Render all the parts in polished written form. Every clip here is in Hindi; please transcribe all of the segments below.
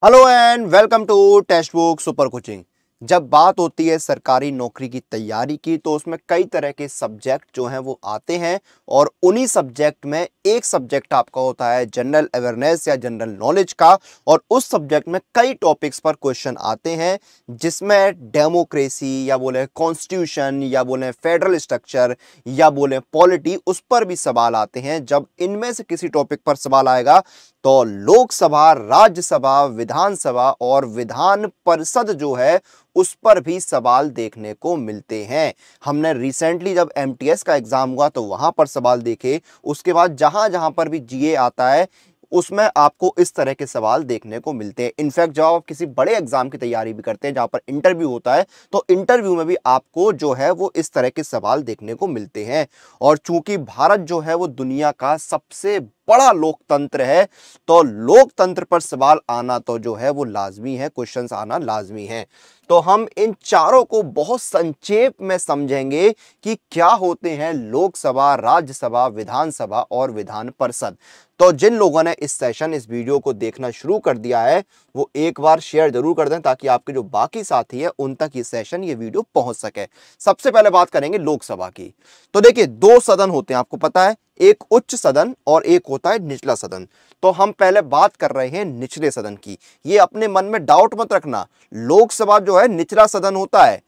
Hello and welcome to text book super coaching. जब बात होती है सरकारी नौकरी की तैयारी की तो उसमें कई तरह के सब्जेक्ट जो हैं वो आते हैं और उन्हीं सब्जेक्ट में एक सब्जेक्ट आपका होता है जनरल अवेयरनेस या जनरल नॉलेज का। और उस सब्जेक्ट में कई टॉपिक्स पर क्वेश्चन आते हैं जिसमें डेमोक्रेसी या बोले कॉन्स्टिट्यूशन या बोले फेडरल स्ट्रक्चर या बोले पॉलिटी, उस पर भी सवाल आते हैं। जब इनमें से किसी टॉपिक पर सवाल आएगा तो लोकसभा, राज्यसभा, विधानसभा और विधान परिषद जो है उस पर भी सवाल देखने को मिलते हैं। हमने रिसेंटली जब एमटीएस का एग्जाम हुआ तो वहां पर सवाल देखे, उसके बाद जहां जहां पर भी जीए आता है उसमें आपको इस तरह के सवाल देखने को मिलते हैं। इनफैक्ट जब आप किसी बड़े एग्जाम की तैयारी भी करते हैं जहां पर इंटरव्यू होता है तो इंटरव्यू में भी आपको जो है वो इस तरह के सवाल देखने को मिलते हैं। और चूंकि भारत जो है वो दुनिया का सबसे बड़ा लोकतंत्र है तो लोकतंत्र पर सवाल आना तो जो है वो लाजमी है, क्वेश्चंस आना लाजमी है। तो हम इन चारों को बहुत संक्षेप में समझेंगे कि क्या होते हैं लोकसभा, राज्यसभा, विधानसभा और विधान परिषद। तो जिन लोगों ने इस वीडियो को देखना शुरू कर दिया है वो एक बार शेयर जरूर कर दें ताकि आपके जो बाकी साथी है उन तक ये वीडियो पहुंच सके। सबसे पहले बात करेंगे लोकसभा की। तो देखिए, दो सदन होते हैं, आपको पता है, एक उच्च सदन और एक होता है निचला सदन। तो हम पहले बात कर रहे हैं निचले सदन की। ये अपने मन में डाउट मत रखना, लोकसभा जो है निचला सदन होता है,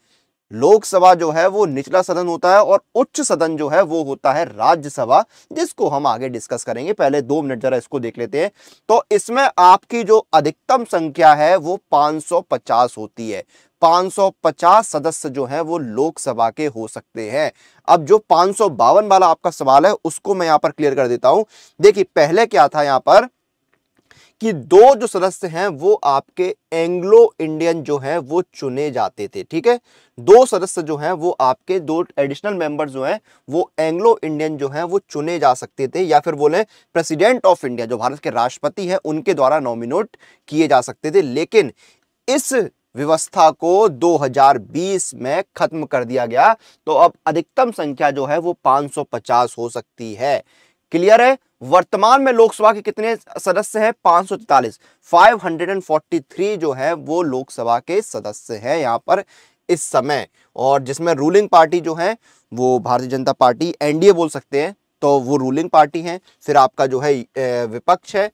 लोकसभा जो है वो निचला सदन होता है और उच्च सदन जो है वो होता है राज्यसभा, जिसको हम आगे डिस्कस करेंगे। पहले 2 मिनट जरा इसको देख लेते हैं। तो इसमें आपकी जो अधिकतम संख्या है वो 550 होती है। 550 सदस्य जो है वो लोकसभा के हो सकते हैं। अब जो 552 वाला आपका सवाल है उसको मैं यहां पर क्लियर कर देता हूं। देखिए, पहले क्या था यहां पर कि दो जो सदस्य हैं वो आपके एंग्लो इंडियन जो हैं वो चुने जाते थे। ठीक है, दो सदस्य जो हैं वो आपके, दो एडिशनल मेंबर्स जो हैं वो एंग्लो इंडियन जो हैं वो चुने जा सकते थे, या फिर बोले प्रेसिडेंट ऑफ इंडिया जो भारत के राष्ट्रपति हैं उनके द्वारा नॉमिनेट किए जा सकते थे। लेकिन इस व्यवस्था को 2020 में खत्म कर दिया गया। तो अब अधिकतम संख्या जो है वो 550 हो सकती है। क्लियर है? वर्तमान में लोकसभा के कितने सदस्य हैं? 543। 543 जो है वो लोकसभा के सदस्य हैं यहां पर इस समय। और जिसमें रूलिंग पार्टी जो है वो भारतीय जनता पार्टी, एनडीए बोल सकते हैं, तो वो रूलिंग पार्टी है। फिर आपका जो है विपक्ष है।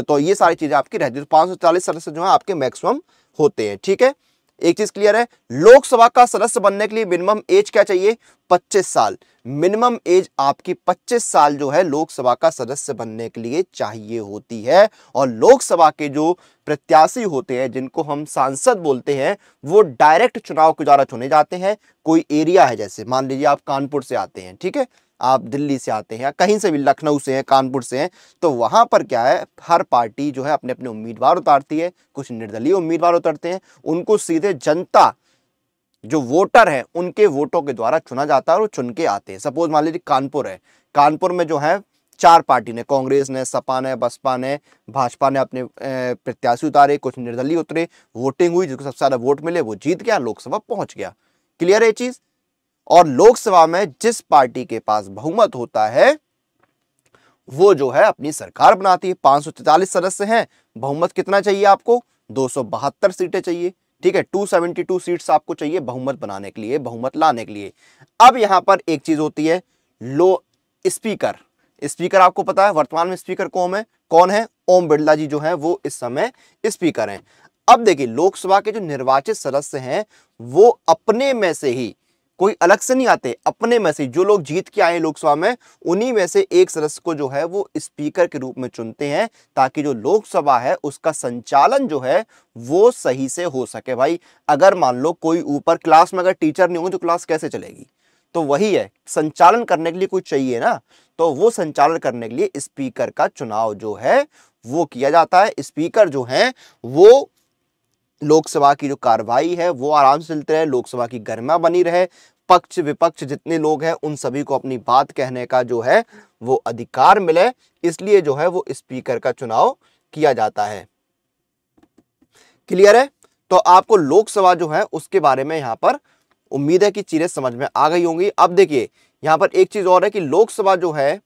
तो ये सारी चीजें आपकी रहती है। 540 सदस्य जो है आपके मैक्सिमम होते हैं। ठीक है, एक चीज क्लियर है, लोकसभा का सदस्य बनने के लिए मिनिमम एज क्या चाहिए? 25 साल। मिनिमम एज आपकी 25 साल जो है लोकसभा का सदस्य बनने के लिए चाहिए होती है। और लोकसभा के जो प्रत्याशी होते हैं जिनको हम सांसद बोलते हैं वो डायरेक्ट चुनाव के द्वारा चुने जाते हैं। कोई एरिया है, जैसे मान लीजिए आप कानपुर से आते हैं, ठीक है, आप दिल्ली से आते हैं या कहीं से भी, लखनऊ से हैं, कानपुर से हैं, तो वहां पर क्या है, हर पार्टी जो है अपने अपने उम्मीदवार उतारती है। कुछ निर्दलीय उम्मीदवार उतरते हैं, उनको सीधे जनता जो वोटर है उनके वोटों के द्वारा चुना जाता है और वो चुन के आते हैं। सपोज मान लीजिए कानपुर है, कानपुर में जो है 4 पार्टी ने, कांग्रेस ने, सपा ने, बसपा ने, भाजपा ने अपने प्रत्याशी उतारे, कुछ निर्दलीय उतरे, वोटिंग हुई, जिसको सबसे ज्यादा वोट मिले वो जीत गया, लोकसभा पहुंच गया। क्लियर है चीज? और लोकसभा में जिस पार्टी के पास बहुमत होता है वो जो है अपनी सरकार बनाती है। 543 सदस्य हैं, बहुमत कितना चाहिए आपको? 272 सीटें चाहिए। ठीक है, 272 सीट्स आपको चाहिए बहुमत बनाने के लिए, बहुमत लाने के लिए। अब यहां पर एक चीज होती है, लो स्पीकर। स्पीकर आपको पता है वर्तमान में स्पीकर कौन है? ओम बिरला जी जो है वो इस समय स्पीकर हैं। अब देखिए, लोकसभा के जो निर्वाचित सदस्य हैं वो अपने में से ही, कोई अलग से नहीं आते, अपने में से जो लोग जीत के आए लोकसभा में उन्हीं में से एक सदस्य को जो है वो स्पीकर के रूप में चुनते हैं, ताकि जो लोकसभा है उसका संचालन जो है वो सही से हो सके। भाई, अगर मान लो कोई ऊपर क्लास में अगर टीचर नहीं होंगे तो क्लास कैसे चलेगी? तो वही है, संचालन करने के लिए कुछ चाहिए ना, तो वो संचालन करने के लिए स्पीकर का चुनाव जो है वो किया जाता है। स्पीकर जो है वो लोकसभा की जो कार्रवाई है वो आराम से चलती रहे, लोकसभा की गरिमा बनी रहे, पक्ष विपक्ष जितने लोग हैं उन सभी को अपनी बात कहने का जो है वो अधिकार मिले, इसलिए जो है वो स्पीकर का चुनाव किया जाता है। क्लियर है? तो आपको लोकसभा जो है उसके बारे में यहां पर उम्मीद है कि चीजें समझ में आ गई होंगी। अब देखिए, यहां पर एक चीज और है कि लोकसभा जो है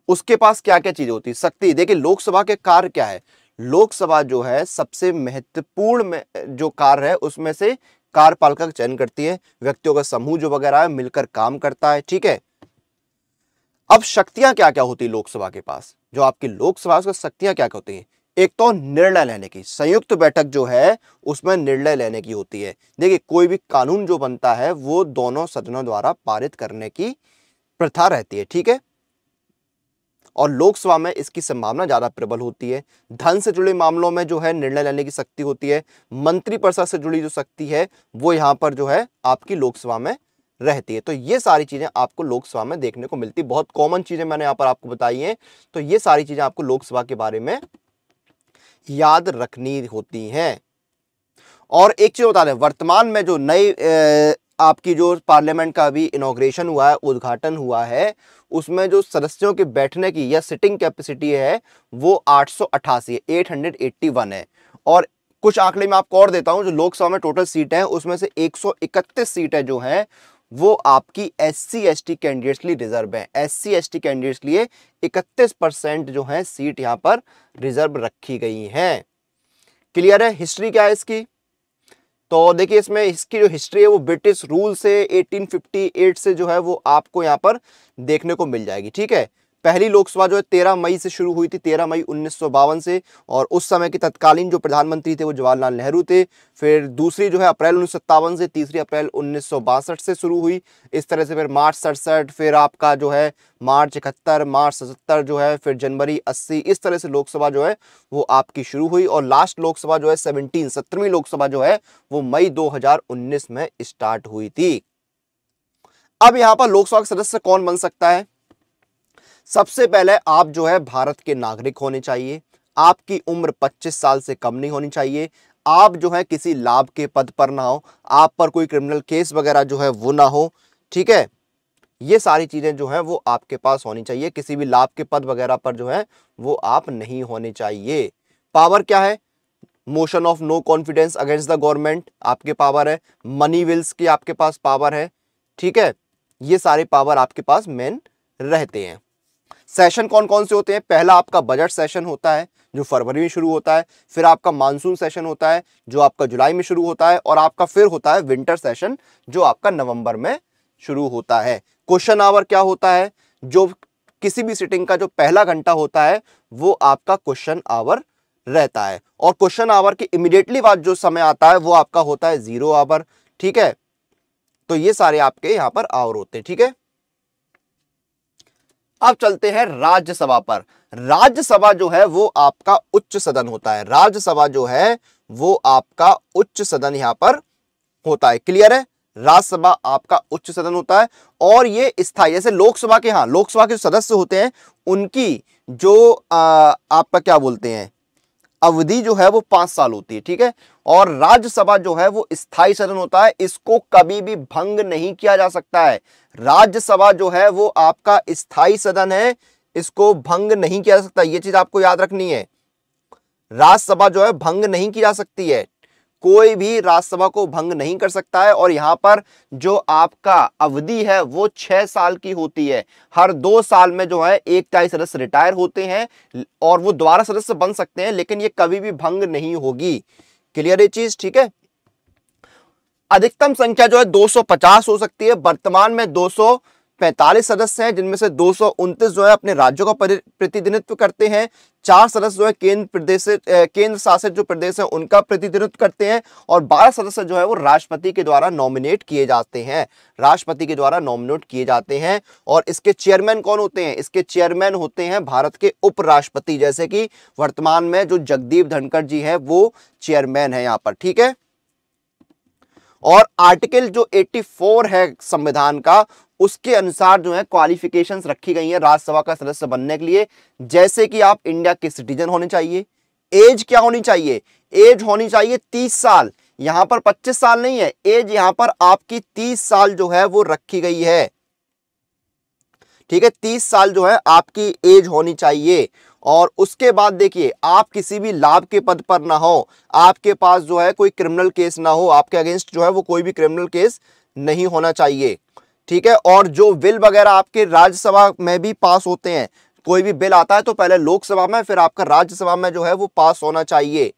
उसके पास क्या क्या चीजें होती है, शक्ति। देखिए, लोकसभा के कार्य क्या है? लोकसभा जो है सबसे महत्वपूर्ण में जो कार्य है उसमें से कार्यपालिका का चयन करती है, व्यक्तियों का समूह जो वगैरह है मिलकर काम करता है। ठीक है, अब शक्तियां क्या क्या होती है लोकसभा के पास, जो आपकी लोकसभा उसकी शक्तियां क्या क्या होती हैं। एक तो निर्णय लेने की, संयुक्त बैठक जो है उसमें निर्णय लेने की होती है। देखिए कोई भी कानून जो बनता है वो दोनों सदनों द्वारा पारित करने की प्रथा रहती है। ठीक है, और लोकसभा में इसकी संभावना ज्यादा प्रबल होती है। धन से जुड़े मामलों में जो है निर्णय लेने की शक्ति होती है। मंत्रिपरिषद से जुड़ी जो शक्ति है वो यहाँ पर जो है आपकी लोकसभा में रहती है। तो ये सारी चीजें आपको लोकसभा में देखने को मिलती है। बहुत कॉमन चीजें मैंने यहाँ पर आपको बताई हैं, तो ये सारी चीजें आपको लोकसभा के बारे में याद रखनी होती हैं। और एक चीज बता दें, वर्तमान में जो नई आपकी जो पार्लियामेंट का अभी इनॉग्रेशन हुआ है, उद्घाटन हुआ है, उसमें जो सदस्यों के बैठने की या सिटिंग कैपेसिटी है वो 888 है, 881 है। और कुछ आंकड़े मैं आपको और देता हूं, जो लोकसभा में टोटल सीट है उसमें से 131 सीटें जो हैं वो आपकी SC ST कैंडिडेट्स के लिए रिजर्व है। SC ST कैंडिडेट्स के लिए 31% जो है सीट यहां पर रिजर्व रखी गई हैं। क्लियर है? हिस्ट्री क्या है इसकी, तो देखिए इसमें इसकी जो हिस्ट्री है वो ब्रिटिश रूल से 1858 से जो है वो आपको यहाँ पर देखने को मिल जाएगी। ठीक है, पहली लोकसभा जो है 13 मई से शुरू हुई थी, 13 मई 1952 से, और उस समय के तत्कालीन जो प्रधानमंत्री थे वो जवाहरलाल नेहरू थे। फिर दूसरी जो है अप्रैल 1957 से, तीसरी अप्रैल 1962 से शुरू हुई। इस तरह से फिर मार्च 67, फिर आपका जो है मार्च 71, मार्च 77 जो है, फिर जनवरी 80, इस तरह से लोकसभा जो है वो आपकी शुरू हुई। और लास्ट लोकसभा जो है 17वीं लोकसभा जो है वो मई 2019 में स्टार्ट हुई थी। अब यहां पर लोकसभा का सदस्य कौन बन सकता है? सबसे पहले आप जो है भारत के नागरिक होने चाहिए, आपकी उम्र 25 साल से कम नहीं होनी चाहिए, आप जो है किसी लाभ के पद पर ना हो, आप पर कोई क्रिमिनल केस वगैरह जो है वो ना हो। ठीक है, ये सारी चीजें जो है वो आपके पास होनी चाहिए। किसी भी लाभ के पद वगैरह पर जो है वो आप नहीं होने चाहिए। पावर क्या है? Motion of no confidence against the government आपके पावर है, मनी विल्स की आपके पास पावर है। ठीक है, ये सारे पावर आपके पास मेन रहते हैं। सेशन कौन कौन से होते हैं? पहला आपका बजट सेशन होता है जो फरवरी में शुरू होता है, फिर आपका मानसून सेशन होता है जो आपका जुलाई में शुरू होता है, और आपका फिर होता है विंटर सेशन जो आपका नवंबर में शुरू होता है। क्वेश्चन आवर क्या होता है? जो किसी भी सिटिंग का जो पहला घंटा होता है वो आपका क्वेश्चन आवर रहता है, और क्वेश्चन आवर के इमीडिएटली बाद जो समय आता है वो आपका होता है 0 आवर। ठीक है, तो ये सारे आपके यहां पर आवर होते हैं। ठीक है, अब चलते हैं राज्यसभा पर। राज्यसभा जो है वो आपका उच्च सदन होता है। राज्यसभा जो है वो आपका उच्च सदन यहां पर होता है। क्लियर है? राज्यसभा आपका उच्च सदन होता है, और ये स्थायी, जैसे लोकसभा के, हाँ लोकसभा के जो सदस्य होते हैं उनकी जो आपका क्या बोलते हैं अवधि जो है वो 5 साल होती है। ठीक है, और राज्यसभा जो है वो स्थायी सदन होता है, इसको कभी भी भंग नहीं किया जा सकता है। राज्यसभा जो है वो आपका स्थायी सदन है, इसको भंग नहीं किया जा सकता। ये चीज आपको याद रखनी है, राज्यसभा जो है भंग नहीं की जा सकती है, कोई भी राज्यसभा को भंग नहीं कर सकता है। और यहां पर जो आपका अवधि है वो 6 साल की होती है। हर 2 साल में जो है 1/3 सदस्य रिटायर होते हैं और वो दोबारा सदस्य बन सकते हैं, लेकिन ये कभी भी भंग नहीं होगी। क्लियर ये चीज? ठीक है, अधिकतम संख्या जो है 250 हो सकती है। वर्तमान में 245 सदस्य हैं, जिनमें से 229 जो है अपने राज्यों का प्रतिनिधित्व करते हैं, 4 सदस्य जो है केंद्र शासित जो प्रदेश है उनका प्रतिनिधित्व करते हैं, और 12 सदस्य जो है वो राष्ट्रपति के द्वारा नॉमिनेट किए जाते हैं। राष्ट्रपति के द्वारा नॉमिनेट किए जाते हैं। और इसके चेयरमैन कौन होते हैं? इसके चेयरमैन होते हैं भारत के उपराष्ट्रपति, जैसे कि वर्तमान में जो जगदीप धनखड़ जी है वो चेयरमैन है यहाँ पर। ठीक है, और आर्टिकल जो 84 है संविधान का, उसके अनुसार जो है क्वालिफिकेशंस रखी गई है राज्यसभा का सदस्य बनने के लिए। जैसे कि आप इंडिया के सिटीजन होने चाहिए, एज क्या होनी चाहिए? एज होनी चाहिए 30 साल, यहां पर 25 साल नहीं है, एज यहां पर आपकी 30 साल जो है वो रखी गई है। ठीक है, 30 साल जो है आपकी एज होनी चाहिए। और उसके बाद देखिए, आप किसी भी लाभ के पद पर ना हो, आपके पास जो है कोई क्रिमिनल केस ना हो, आपके अगेंस्ट जो है वो कोई भी क्रिमिनल केस नहीं होना चाहिए। ठीक है, और जो बिल वगैरह आपके राज्यसभा में भी पास होते हैं, कोई भी बिल आता है तो पहले लोकसभा में फिर आपका राज्यसभा में जो है वो पास होना चाहिए।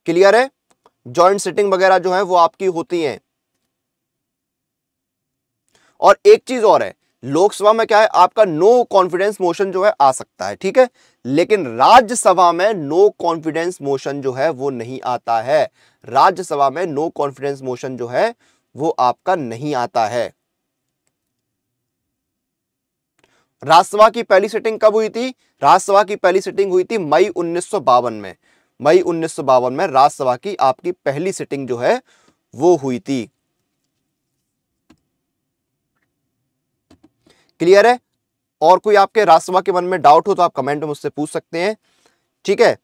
क्लियर है? जॉइंट सिटिंग वगैरह जो है वो आपकी होती हैं। और एक चीज और है, लोकसभा में क्या है, आपका नो कॉन्फिडेंस मोशन जो है आ सकता है, ठीक है, लेकिन राज्यसभा में नो कॉन्फिडेंस मोशन जो है वो नहीं आता है। राज्यसभा में नो कॉन्फिडेंस मोशन जो है वो आपका नहीं आता है। राज्यसभा की पहली सिटिंग कब हुई थी? राज्यसभा की पहली सिटिंग हुई थी मई 1952 में। मई 1952 में राज्यसभा की आपकी पहली सिटिंग जो है वो हुई थी। क्लियर है? और कोई आपके राज्यसभा के मन में डाउट हो तो आप कमेंट में मुझसे पूछ सकते हैं, ठीक है।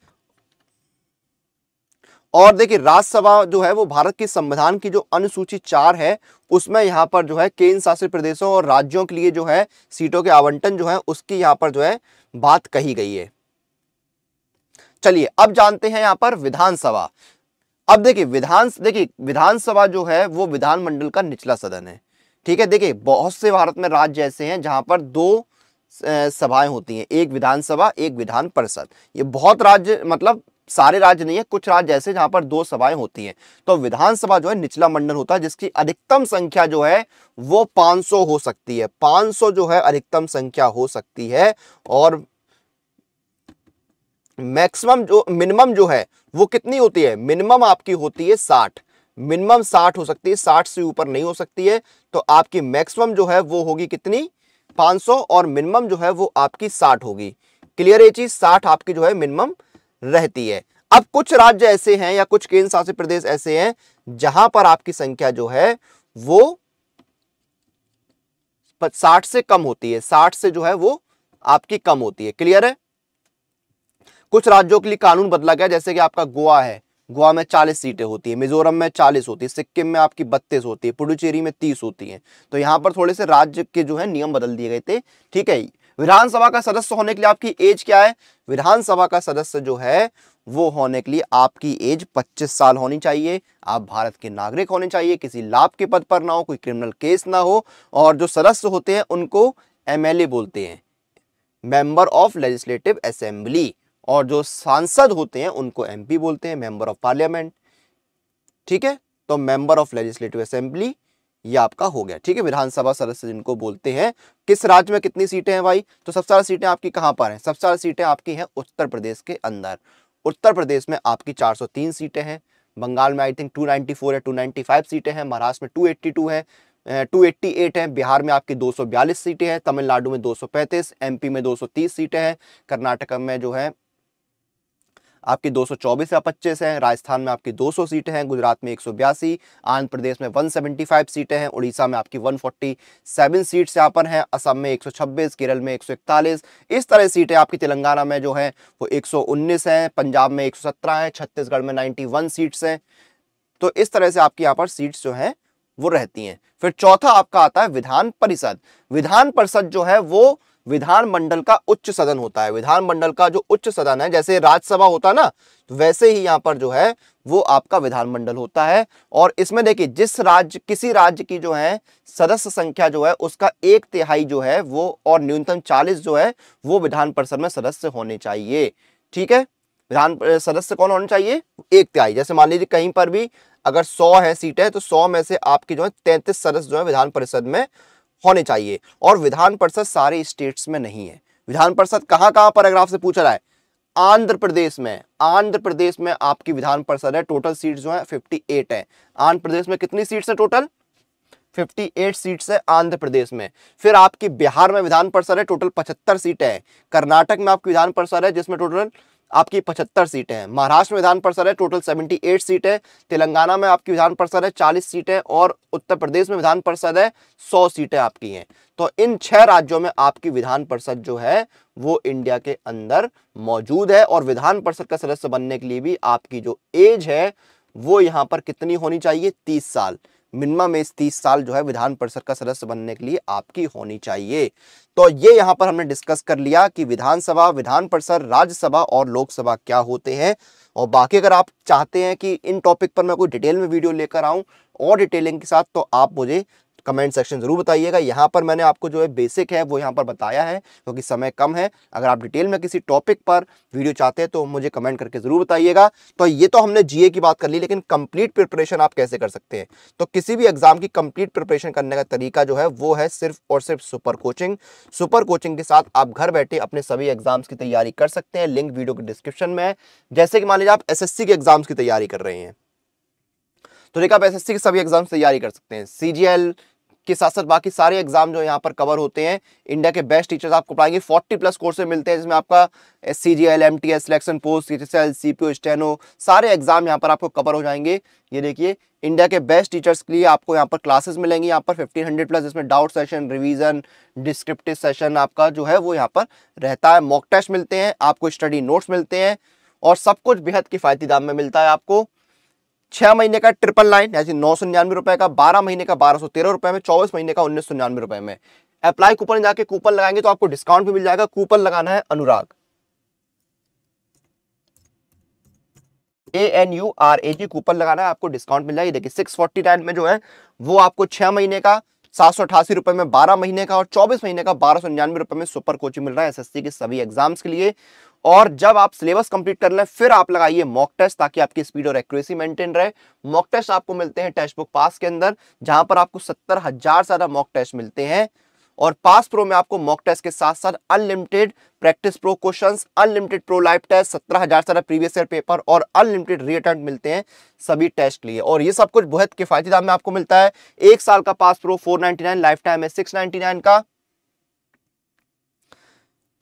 और देखिए, राज्यसभा जो है वो भारत की संविधान की जो अनुसूची 4 है उसमें यहां पर जो है केंद्र शासित प्रदेशों और राज्यों के लिए जो है सीटों के आवंटन जो है उसकी यहां पर जो है बात कही गई है। चलिए अब जानते हैं यहां पर विधानसभा। अब देखिए विधानसभा जो है वो विधानमंडल का निचला सदन है, ठीक है। देखिए बहुत से भारत में राज्य ऐसे हैं जहां पर दो सभाएं होती हैं, एक विधानसभा एक विधान परिषद। ये बहुत राज्य, मतलब सारे राज्य नहीं है, कुछ राज्य ऐसे जहां पर दो सभाएं होती हैं। तो विधानसभा जो है निचला मंडल होता है जिसकी अधिकतम संख्या जो है वो 500 हो सकती है। 500 जो है अधिकतम संख्या हो सकती है। और मैक्सिमम जो मिनिमम जो है वो कितनी होती है? मिनिमम आपकी होती है 60। मिनिमम 60 हो सकती है, 60 से ऊपर नहीं हो सकती है। तो आपकी मैक्सिमम जो है वो होगी कितनी? 500, और मिनिमम जो है वो आपकी 60 होगी। क्लियर है चीज? 60 आपकी जो है मिनिमम रहती है। अब कुछ राज्य ऐसे हैं या कुछ केंद्र शासित प्रदेश ऐसे हैं जहां पर आपकी संख्या जो है वो 60 से कम होती है, 60 से जो है वो आपकी कम होती है। क्लियर है? कुछ राज्यों के लिए कानून बदला गया, जैसे कि आपका गोवा है, गोवा में 40 सीटें होती है, मिजोरम में 40 होती है, सिक्किम में आपकी 32 होती है, पुडुचेरी में 30 होती है। तो यहां पर थोड़े से राज्य के जो है नियम बदल दिए गए थे, ठीक है। विधानसभा का सदस्य होने के लिए आपकी एज क्या है? विधानसभा का सदस्य जो है वो होने के लिए आपकी एज 25 साल होनी चाहिए। आप भारत के नागरिक होने चाहिए, किसी लाभ के पद पर ना हो, कोई क्रिमिनल केस ना हो। और जो सदस्य होते हैं उनको एमएलए बोलते हैं, मेंबर ऑफ लेजिस्लेटिव असेंबली। और जो सांसद होते हैं उनको एमपी बोलते हैं, मेंबर ऑफ पार्लियामेंट, ठीक है। तो मेंबर ऑफ लेजिस्लेटिव असेंबली ये आपका हो गया, ठीक है। विधानसभा सदस्य जिनको बोलते हैं। किस राज्य में कितनी सीटें हैं भाई? तो सबसे ज्यादा सीटें आपकी कहां पर हैं? सबसे ज्यादा सीटें आपकी हैं उत्तर प्रदेश के अंदर। उत्तर प्रदेश में आपकी 403 सीटें हैं। बंगाल में आई थिंक 294 है, 295 सीटें हैं। महाराष्ट्र में 282 है, 288 है। बिहार में आपकी 242 सीटें हैं। तमिलनाडु में 235, एमपी में 230 सीटें हैं। कर्नाटक में जो है आपकी 224 या 25 है। राजस्थान में आपकी 200 सीटें हैं। गुजरात में 182, आंध्र प्रदेश में 175 सीटें हैं। उड़ीसा में आपकी 147 सीट्स यहाँ पर हैं। असम में 126, केरल में 141, इस तरह सीटें आपकी। तेलंगाना में जो है वो 119 है, पंजाब में 117 है, छत्तीसगढ़ में 91 सीट्स हैं। तो इस तरह से आपकी यहाँ पर सीट्स जो है वो रहती हैं। फिर चौथा आपका आता है विधान परिषद। विधान परिषद जो है वो विधानमंडल का उच्च सदन होता है। विधानमंडल का जो उच्च सदन है, जैसे राज्यसभा होता है ना, तो वैसे ही यहाँ पर जो है वो आपका विधानमंडल होता है। और इसमें देखिए, जिस राज्य, किसी राज्य की जो है सदस्य संख्या जो है उसका 1/3 जो है वो, और न्यूनतम 40 जो है वो विधान परिषद में सदस्य होने चाहिए, ठीक है। विधान सदस्य कौन होने चाहिए? 1/3। जैसे मान लीजिए कहीं पर भी अगर 100 है सीटें, तो 100 में से आपकी जो है 33 सदस्य जो है विधान परिषद में होने चाहिए। और विधान परिषद सारे स्टेट्स में नहीं है। विधान परिषद कहां कहां पर, अगर आपसे पूछा जाए, आंध्र प्रदेश में, आंध्र प्रदेश में आपकी विधान परिषद है। टोटल सीट्स जो है 58 है। आंध्र प्रदेश में कितनी सीट्स है? टोटल 58 सीट्स है आंध्र प्रदेश में। फिर आपकी बिहार में विधान परिषद है, टोटल 75 सीटें हैं। कर्नाटक में आपकी विधान परिषद है जिसमें टोटल आपकी 75 सीटें हैं। महाराष्ट्र में विधान परिषद है, टोटल 78 सीटें। तेलंगाना में आपकी विधान परिषद है 40 सीटें, और उत्तर प्रदेश में विधान परिषद है 100 सीटें आपकी हैं। तो इन 6 राज्यों में आपकी विधान परिषद जो है वो इंडिया के अंदर मौजूद है। और विधान परिषद का सदस्य बनने के लिए भी आपकी जो एज है वो यहां पर कितनी होनी चाहिए? 30 साल। मिनिमम एज 30 साल जो है विधान परिषद का सदस्य बनने के लिए आपकी होनी चाहिए। तो ये यहां पर हमने डिस्कस कर लिया कि विधानसभा, विधान परिषद, राज्यसभा और लोकसभा क्या होते हैं। और बाकी अगर आप चाहते हैं कि इन टॉपिक पर मैं कोई डिटेल में वीडियो लेकर आऊं और डिटेलिंग के साथ, तो आप मुझे कमेंट सेक्शन जरूर बताइएगा। यहाँ पर मैंने आपको जो है बेसिक है वो यहाँ पर बताया है, क्योंकि समय कम है। अगर आप डिटेल में किसी टॉपिक पर वीडियो चाहते हैं तो मुझे कमेंट करके जरूर बताइएगा। तो ये तो हमने जीए की बात कर ली, लेकिन कंप्लीट प्रिपरेशन आप कैसे कर सकते हैं? तो किसी भी एग्जाम की कंप्लीट प्रिपरेशन करने का तरीका जो है वो है सिर्फ और सिर्फ सुपर कोचिंग। सुपर कोचिंग के साथ आप घर बैठे अपने सभी एग्जाम्स की तैयारी कर सकते हैं। लिंक वीडियो के डिस्क्रिप्शन में है। जैसे कि मान लीजिए आप एसएससी के एग्जाम्स की तैयारी कर रहे हैं, तो देखिए आप एसएससी के सभी एग्जाम्स तैयारी कर सकते हैं। सीजीएल के साथ साथ बाकी सारे एग्जाम जो यहाँ पर कवर होते हैं, इंडिया के बेस्ट टीचर्स आपको पढ़ाएंगे। 40+ कोर्सेज मिलते हैं, जिसमें आपका CGL, MTS, selection post, HSL, CPO, steno, सारे एग्जाम यहाँ पर आपको कवर हो जाएंगे। ये देखिए इंडिया के बेस्ट टीचर्स के लिए आपको यहाँ पर क्लासेस मिलेंगी, यहाँ पर 1500+, जिसमें doubt session, revision, descriptive session आपका जो है वो यहाँ पर रहता है। मॉक टेस्ट मिलते हैं आपको, स्टडी नोट्स मिलते हैं, और सब कुछ बेहद किफायती दाम में मिलता है आपको। 6 महीने का 999 यानी 999 रुपए का, 12 महीने का 1213 रुपए में, 24 महीने का 1999 रुपए में। अप्लाई कूपन जाके कूपन लगाएंगे तो आपको डिस्काउंट भी मिल जाएगा। कूपन लगाना है अनुराग, ANURAG कूपन लगाना है, आपको डिस्काउंट मिल जाएगा। देखिए 649 में जो है वो आपको 6 महीने का 788 रुपए में, 12 महीने का और 24 महीने का 1299 रुपए में सुपर कोचिंग मिल रहा है एसएससी के सभी एग्जाम्स के लिए। और जब आप सिलेबस कंप्लीट कर लें फिर आप लगाइए मॉक टेस्ट, ताकि आपकी स्पीड और एक्यूरेसी मेंटेन रहे। मॉक टेस्ट आपको मिलते हैं टेक्स्ट बुक पास के अंदर, जहां पर आपको 70,000 से ज्यादा मॉक टेस्ट मिलते हैं। और पास प्रो में आपको मॉक टेस्ट के साथ साथ unlimited practice pro questions, unlimited pro live test, 17,000 से ज्यादा प्रीवियस ईयर पेपर और अनलिमिटेड रीअटेम्प्ट मिलते हैं सभी टेस्ट के लिए। और ये सब कुछ बहुत किफायती दाम में आपको मिलता है। 1 साल का पास प्रो 499, लाइफ टाइम है 699 का,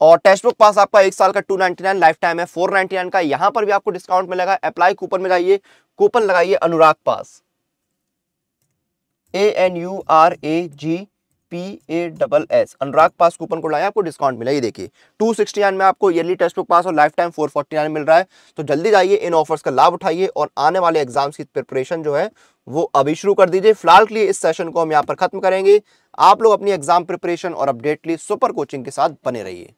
और टेक्स्ट बुक पास आपका 1 साल का 299, लाइफ टाइम है 499 का। यहां पर भी आपको डिस्काउंट मिलेगा। अप्लाई कूपन में जाइए, कूपन लगाइए अनुराग पास, ANURAGPASS, अनुराग पास कूपन को लाया, आपको डिस्काउंट मिला। ये देखिए 269 में आपको ईयरली टेक्स्ट बुक पास और लाइफ टाइम 449 मिल रहा है। तो जल्दी जाइए, इन ऑफर्स का लाभ उठाइए और आने वाले एग्जाम्स की प्रिपरेशन जो है वो अभी शुरू कर दीजिए। फिलहाल के लिए इस सेशन को हम यहाँ पर खत्म करेंगे। आप लोग अपनी एग्जाम प्रिपरेशन और अपडेट के लिए सुपर कोचिंग के साथ बने रहिए।